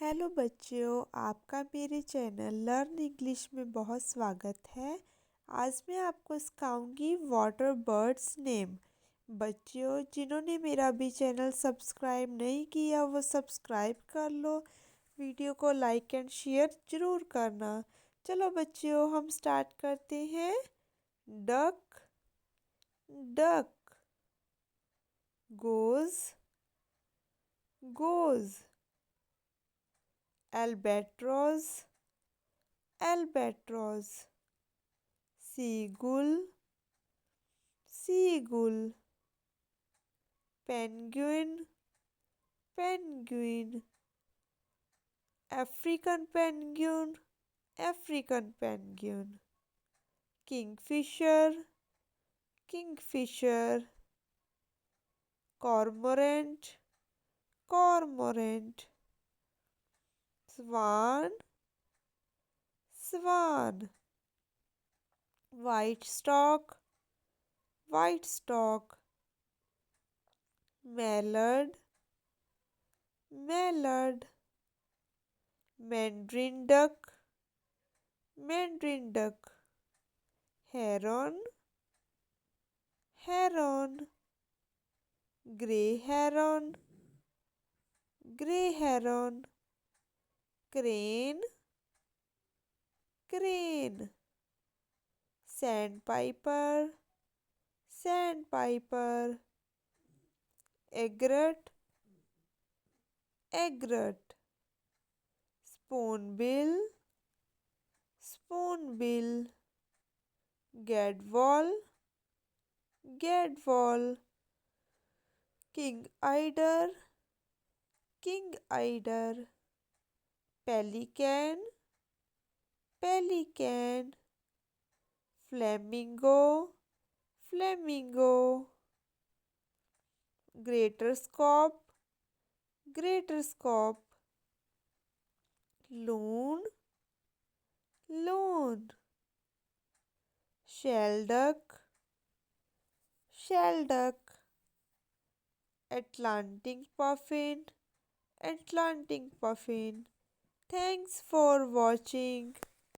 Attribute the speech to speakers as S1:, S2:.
S1: Hello बच्चों, आपका मेरे चैनल लर्न इंग्लिश में बहुत स्वागत है। आज मैं आपको सिखाऊंगी वाटर बर्ड्स नेम। बच्चों, जिन्होंने मेरा अभी चैनल सब्सक्राइब नहीं किया वो सब्सक्राइब कर लो। वीडियो को लाइक एंड शेयर ज़रूर करना। चलो बच्चों, हम स्टार्ट करते हैं। Duck, duck. Goes, goes. albatross, albatross. Seagull, seagull. Penguin, penguin. African penguin, African penguin. Kingfisher, kingfisher. Cormorant, cormorant. Swan, swan. White stork, white stork. Mallard, mallard. Mandarin duck, mandarin duck. Heron, heron. Grey heron, grey heron. Crane, crane. Sandpiper, sandpiper. Egret, egret. Spoonbill, spoonbill. Gadwall, gadwall. King eider, king eider. Pelican, pelican. Flamingo, flamingo. Greater scope, greater scope. Loon, loon. Shelduck, shelduck. Atlantic puffin, Atlantic puffin. Thanks for watching.